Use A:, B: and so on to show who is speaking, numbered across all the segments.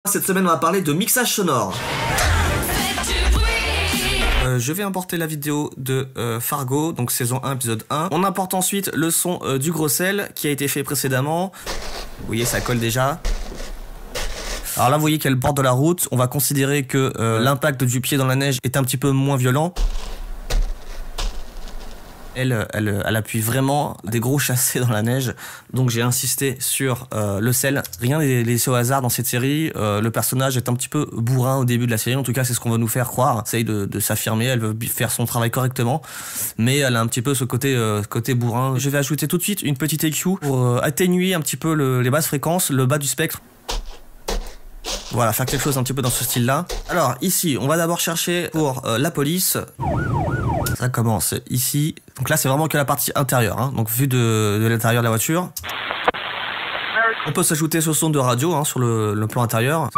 A: Cette semaine, on va parler de mixage sonore. Je vais importer la vidéo de Fargo, donc saison 1, épisode 1. On importe ensuite le son du gros sel qui a été fait précédemment. Vous voyez, ça colle déjà. Alors là, vous voyez qu'elle borde de la route. On va considérer que l'impact du pied dans la neige est un petit peu moins violent. Elle appuie vraiment des gros chassés dans la neige. Donc j'ai insisté sur le sel. Rien n'est laissé au hasard dans cette série. Le personnage est un petit peu bourrin au début de la série. En tout cas, c'est ce qu'on va nous faire croire. Elle essaye de s'affirmer. Elle veut faire son travail correctement. Mais elle a un petit peu ce côté bourrin. Je vais ajouter tout de suite une petite EQ pour atténuer un petit peu les basses fréquences, le bas du spectre. Voilà, faire quelque chose un petit peu dans ce style-là. Alors ici, on va d'abord chercher pour la police. Ça commence ici. Donc là, c'est vraiment que la partie intérieure, hein. Donc vue de l'intérieur de la voiture. On peut s'ajouter ce son de radio, hein, sur le plan intérieur.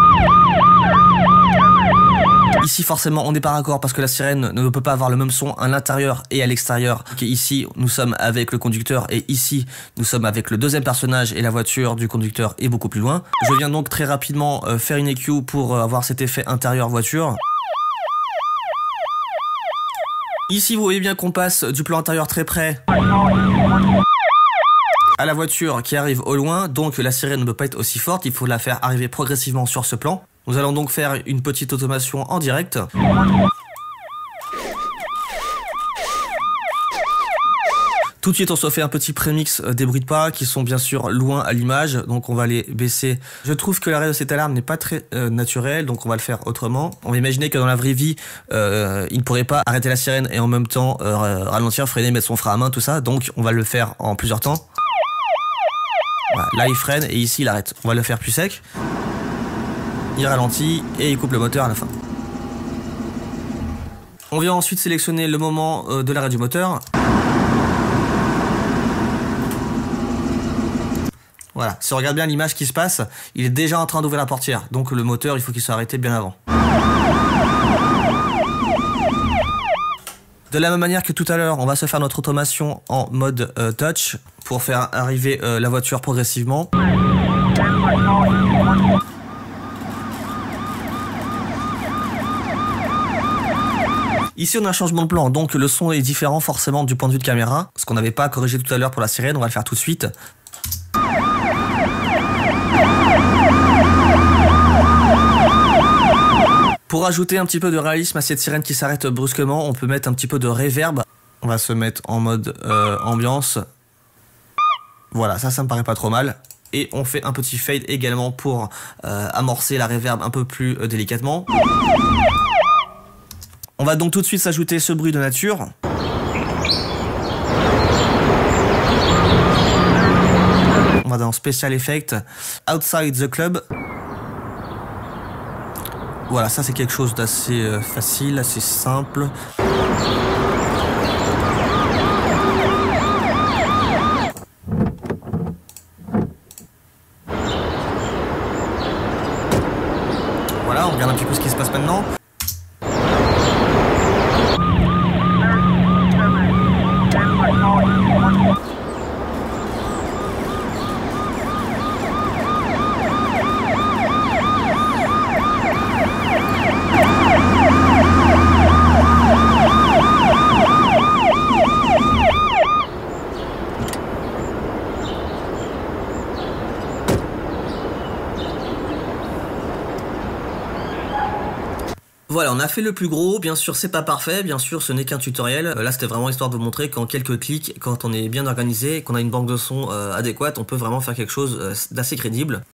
A: Ici, forcément, on n'est pas raccord parce que la sirène ne peut pas avoir le même son à l'intérieur et à l'extérieur. Ici, nous sommes avec le conducteur et ici, nous sommes avec le deuxième personnage et la voiture du conducteur est beaucoup plus loin. Je viens donc très rapidement faire une EQ pour avoir cet effet intérieur voiture. Ici, vous voyez bien qu'on passe du plan intérieur très près à la voiture qui arrive au loin, donc la sirène ne peut pas être aussi forte, il faut la faire arriver progressivement sur ce plan. Nous allons donc faire une petite automation en direct. Tout de suite, on se fait un petit prémix des bruits de pas qui sont bien sûr loin à l'image, donc on va les baisser. Je trouve que l'arrêt de cette alarme n'est pas très naturel, donc on va le faire autrement. On va imaginer que dans la vraie vie, il ne pourrait pas arrêter la sirène et en même temps ralentir, freiner, mettre son frein à main, tout ça, donc on va le faire en plusieurs temps. Voilà, là il freine et ici il arrête. On va le faire plus sec. Il ralentit et il coupe le moteur à la fin. On vient ensuite sélectionner le moment de l'arrêt du moteur. Voilà, si on regarde bien l'image qui se passe, il est déjà en train d'ouvrir la portière. Donc le moteur, il faut qu'il soit arrêté bien avant. De la même manière que tout à l'heure, on va se faire notre automation en mode touch pour faire arriver la voiture progressivement. Ici, on a un changement de plan, donc le son est différent forcément du point de vue de caméra. Ce qu'on n'avait pas corrigé tout à l'heure pour la sirène, on va le faire tout de suite. Pour ajouter un petit peu de réalisme à cette sirène qui s'arrête brusquement, on peut mettre un petit peu de reverb. On va se mettre en mode ambiance. Voilà, ça me paraît pas trop mal. Et on fait un petit fade également pour amorcer la reverb un peu plus délicatement. On va donc tout de suite s'ajouter ce bruit de nature. On va dans Special Effect, Outside the Club. Voilà, ça c'est quelque chose d'assez facile, assez simple. Voilà, on regarde un petit peu ce qui se passe maintenant. Voilà, on a fait le plus gros, bien sûr c'est pas parfait, bien sûr ce n'est qu'un tutoriel. Là c'était vraiment histoire de vous montrer qu'en quelques clics, quand on est bien organisé, qu'on a une banque de sons adéquate, on peut vraiment faire quelque chose d'assez crédible.